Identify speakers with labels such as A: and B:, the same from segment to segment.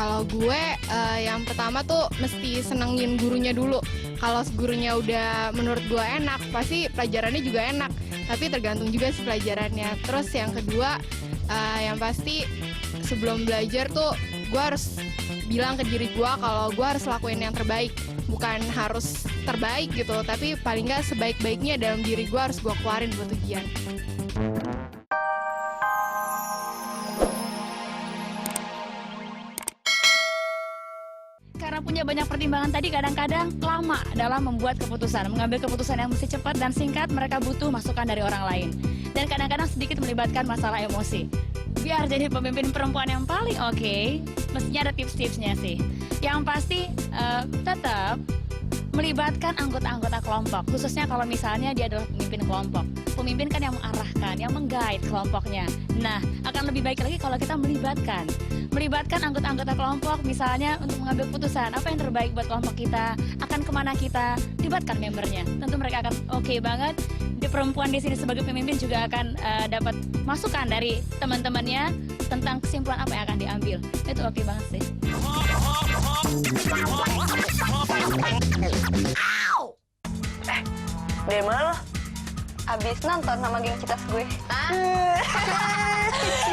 A: Kalau gue yang pertama tuh mesti senengin gurunya dulu. Kalau gurunya udah menurut gue enak, pasti pelajarannya juga enak. Tapi tergantung juga sih pelajarannya. Terus yang kedua, yang pasti sebelum belajar tuh gue harus bilang ke diri gue kalau gue harus lakuin yang terbaik. Bukan harus terbaik gitu, tapi paling nggak sebaik-baiknya dalam diri gue harus gue keluarin buat ujian.
B: Karena punya banyak pertimbangan tadi, kadang-kadang lama dalam membuat keputusan. Mengambil keputusan yang mesti cepat dan singkat, mereka butuh masukan dari orang lain. Dan kadang-kadang sedikit melibatkan masalah emosi. Biar jadi pemimpin perempuan yang paling oke, mestinya ada tips-tipsnya sih. Yang pasti tetap melibatkan anggota-anggota kelompok, khususnya kalau misalnya dia adalah pemimpin kelompok. Pemimpin kan yang mengarahkan, yang meng-guide kelompoknya. Nah, akan lebih baik lagi kalau kita melibatkan anggota-anggota kelompok, misalnya untuk mengambil keputusan apa yang terbaik buat kelompok kita, akan kemana kita, libatkan membernya. Tentu mereka akan oke banget. Di perempuan di sini sebagai pemimpin juga akan dapat masukan dari teman-temannya tentang kesimpulan apa yang akan diambil. Itu oke banget sih.
C: Dari mana lo? Abis nonton sama geng Citas gue.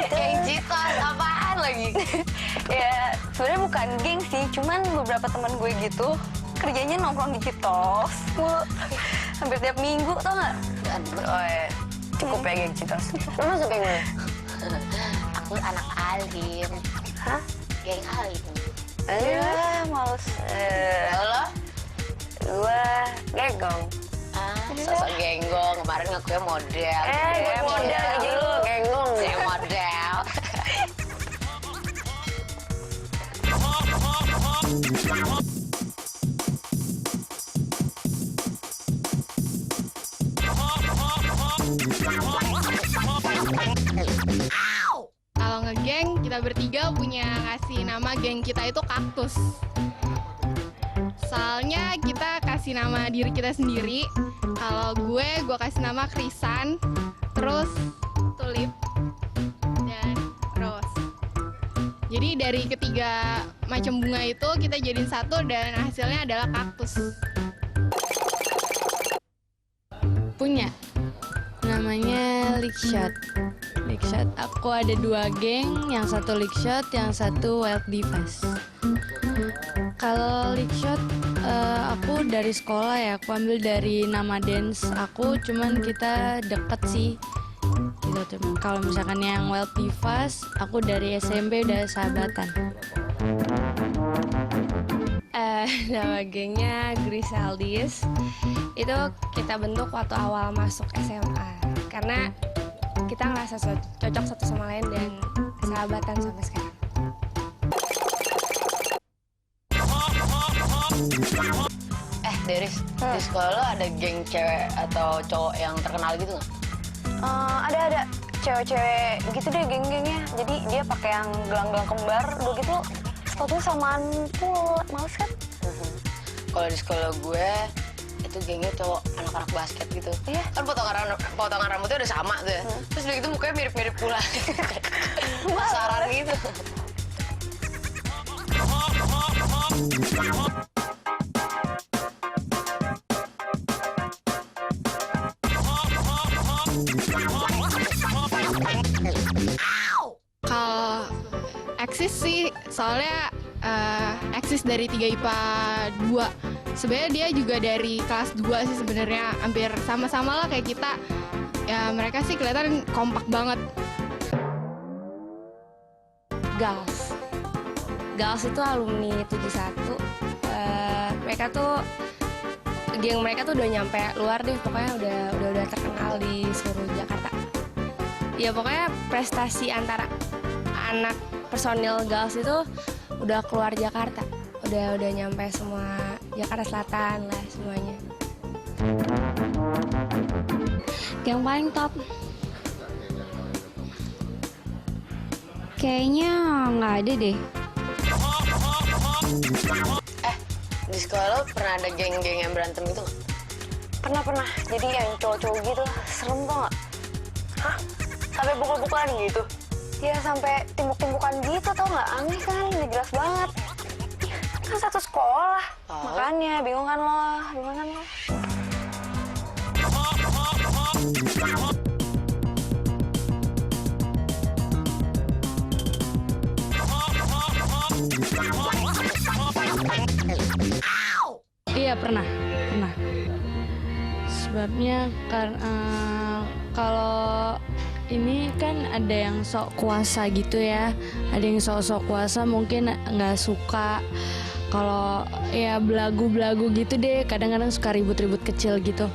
D: Geng Citas, apaan lagi?
C: Ya, sebenarnya bukan geng sih, cuman beberapa teman gue gitu kerjanya nongkrong di Citos. Hampir tiap minggu, tau gak?
D: Cukup ya geng Citas. Lo masuk geng mana? Aku anak alim.
C: Hah?
D: Geng alim.
C: Ya, males.
D: Lo?
C: Gue genggong.
D: Sosok genggong, kemarin ngakunya model.
C: Gue model, jadi lo genggong.
D: Saya model.
A: Kalau ngegeng, kita bertiga punya kasih nama geng kita itu Kaktus. Soalnya kita kasih nama diri kita sendiri. Kalau gue kasih nama Krisan, terus Tulip, dan Rose. Jadi dari ketiga macam bunga itu kita jadiin satu dan hasilnya adalah kaktus.
E: Punya, namanya Lickshot. Lickshot, aku ada 2 geng, yang satu Lickshot, yang satu Wild Divas. Kalau Lickshot, aku dari sekolah ya, aku ambil dari nama dance aku, cuman kita deket sih. Gitu, kalau misalkan yang Wild Divas, aku dari SMP udah sahabatan.
F: Nama gengnya Grisaldis. Itu kita bentuk waktu awal masuk SMA. Karena kita ngerasa cocok satu sama lain dan sahabatan sampai sekarang.
D: Deris, di sekolah lo ada geng cewek atau cowok yang terkenal gitu nggak?
C: Ada cewek-cewek gitu deh geng-gengnya. Jadi dia pakai yang gelang-gelang kembar, udah gitu sepatunya samaan pula, males kan?
D: Kalau di sekolah gue itu gengnya cowok anak-anak basket gitu.
C: Iya.
D: Kan potongan rambutnya udah sama tuh ya. Terus udah gitu mukanya mirip-mirip pula. Pasaran gitu.
A: Kalau eksis sih, soalnya eksis dari 3 IPA 2. Sebenarnya dia juga dari kelas 2 sih sebenarnya, hampir sama-sama lah kayak kita. Ya mereka sih kelihatan kompak banget.
F: Gals itu alumni 71. Geng mereka tuh udah nyampe luar deh, pokoknya udah terkenal di seluruh Jakarta. Ya pokoknya prestasi antara anak personil Gals itu udah keluar Jakarta, udah nyampe semua Jakarta Selatan lah semuanya.
E: Yang paling top, kayaknya nggak ada deh.
D: Di sekolah lo pernah ada geng-geng yang berantem gitu nggak?
C: Pernah. Jadi yang cowok-cowok gitu, serem tau nggak? Hah? Sampai pukul-pukulan gitu? Ya sampai timbuk-timbukan gitu tau nggak? Aneh kan, udah jelas banget. Kan satu sekolah, makanya bingung kan lo, bingung kan lo.
E: Iya pernah. Sebabnya karena kalau ini kan ada yang sok kuasa gitu ya, ada yang sok kuasa mungkin nggak suka kalau ya belagu gitu deh, kadang-kadang suka ribut-ribut kecil gitu.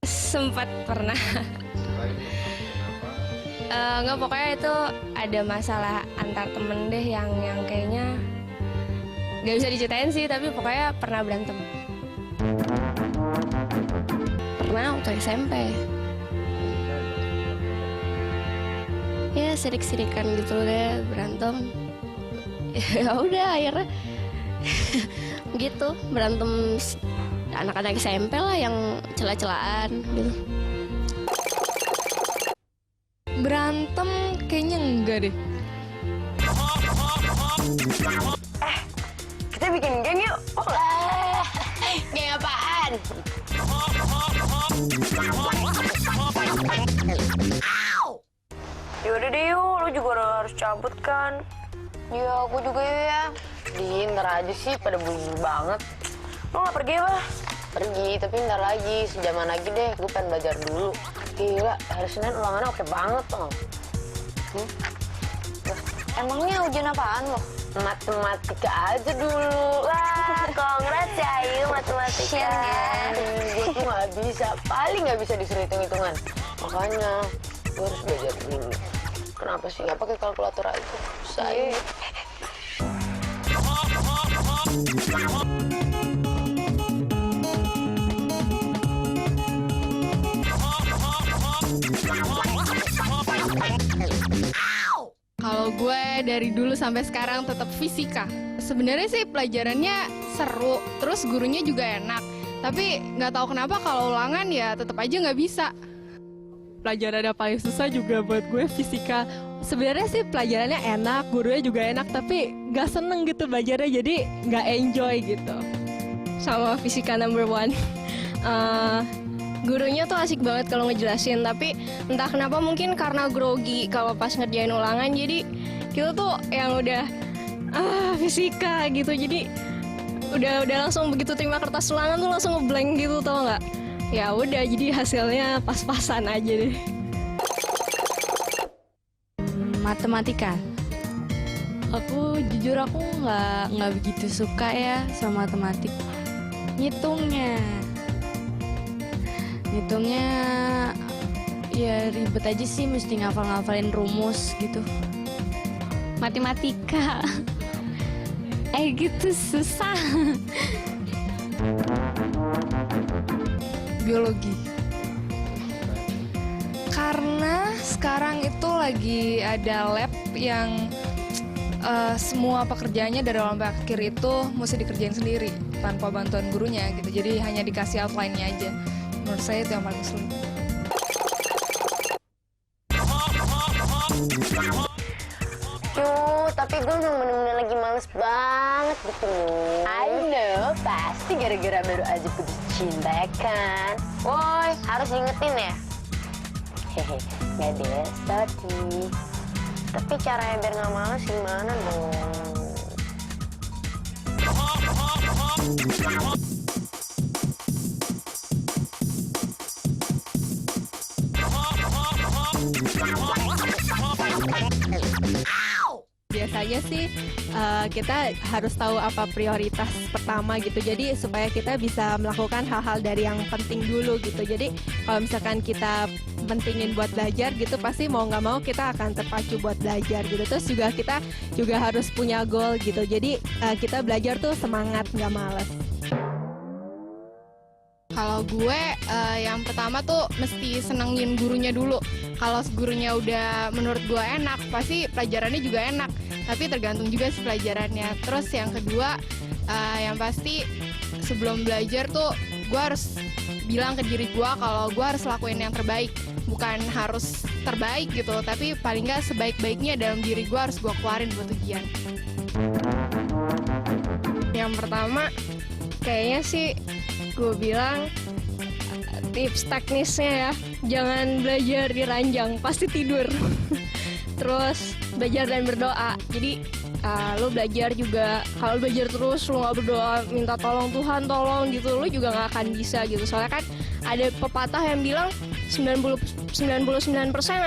F: Sempat pernah. Nggak, pokoknya itu ada masalah antar temen deh yang kayaknya nggak bisa diceritain sih, tapi pokoknya pernah berantem. Pernah waktu SMP. Ya sirik-sirikan gitu deh, berantem. Ya udah akhirnya gitu, berantem anak-anak SMP lah yang celah-celahan gitu.
A: Berantem kayaknya enggak deh.
C: Kita bikin geng yuk.
D: Geng apaan?
C: Yaudah deh yuk, lo juga udah harus cabut kan.
D: Iya, aku juga ya. Di ntar aja sih, pada buru-buru banget.
C: Lo nggak pergi apa?
D: Pergi, tapi ntar lagi, sejaman lagi deh. Gue pengen belajar dulu. Gila, hari Senin ulangannya oke banget tuh.
C: Emangnya ujian apaan lo?
D: Matematika aja dulu.
C: Wah, congrats ya Ayu, matematika.
D: Gue tuh nggak bisa, paling nggak bisa disuruh hitung-hitungan. Makanya gue harus belajar dulu. Kenapa sih nggak pakai kalkulator aja? Saya.
A: Kalau gue dari dulu sampai sekarang tetap fisika. Sebenarnya sih pelajarannya seru, terus gurunya juga enak. Tapi nggak tahu kenapa kalau ulangan ya tetap aja nggak bisa.
G: Pelajaran yang paling susah juga buat gue fisika. Sebenarnya sih pelajarannya enak, gurunya juga enak, tapi nggak seneng gitu belajarnya, jadi nggak enjoy gitu.
F: Sama fisika number 1. Gurunya tuh asik banget kalau ngejelasin, tapi entah kenapa mungkin karena grogi kalau pas ngerjain ulangan, jadi kita tuh yang udah fisika gitu, jadi udah langsung begitu terima kertas ulangan tuh langsung ngeblank gitu, tau nggak? Ya udah, jadi hasilnya pas-pasan aja deh.
E: Matematika. Aku jujur nggak begitu suka ya sama matematik. Ngitungnya ya ribet aja sih, mesti ngafalin rumus gitu.
B: Matematika. Gitu susah.
A: Biologi. Karena sekarang itu lagi ada lab yang semua pekerjaannya dari awal sampai akhir itu mesti dikerjain sendiri tanpa bantuan gurunya gitu. Jadi hanya dikasih outline-nya aja. Menurut saya itu yang paling sulit.
D: Tapi gue memang bener-bener lagi males banget gitu. I know, pasti gara-gara baru aja putus cinta ya kan. Woi, harus diingetin ya. Hehe, gak deh, sorry. Tapi caranya biar gak males gimana dong?
G: Biasanya sih kita harus tahu apa prioritas pertama gitu, jadi supaya kita bisa melakukan hal-hal dari yang penting dulu gitu. Jadi kalau misalkan kita pentingin buat belajar gitu, pasti mau nggak mau kita akan terpacu buat belajar gitu. Terus juga kita juga harus punya goal gitu, jadi kita belajar tuh semangat, nggak malas.
A: Kalau gue yang pertama tuh mesti senengin gurunya dulu. Kalau gurunya udah menurut gue enak, pasti pelajarannya juga enak. Tapi tergantung juga sih pelajarannya. Terus yang kedua, yang pasti sebelum belajar tuh gue harus bilang ke diri gue kalau gue harus lakuin yang terbaik. Bukan harus terbaik gitu, tapi paling nggak sebaik-baiknya dalam diri gue harus gue keluarin buat ujian.
H: Yang pertama, kayaknya sih gue bilang tips teknisnya ya, jangan belajar di ranjang, pasti tidur. Terus belajar dan berdoa. Jadi lo belajar juga, kalau belajar terus lo nggak berdoa minta tolong Tuhan tolong gitu, lo juga nggak akan bisa gitu. Soalnya kan ada pepatah yang bilang 99%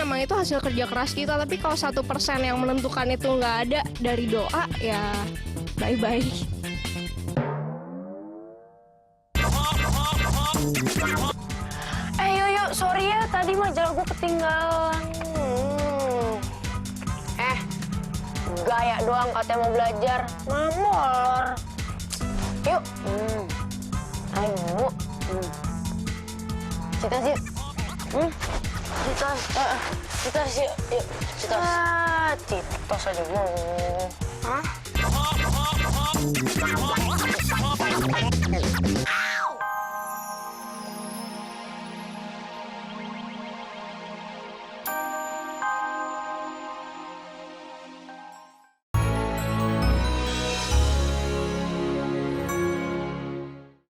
H: memang itu hasil kerja keras kita, tapi kalau 1% yang menentukan itu nggak ada dari doa, ya bye-bye.
C: Yo, sorry ya, tadi majalah gue ketinggalan. Gaya doang katanya mau belajar, molor. Yuk, ayo. Citas yuk. Citas yuk. Citas. Citas aja mau. Hah?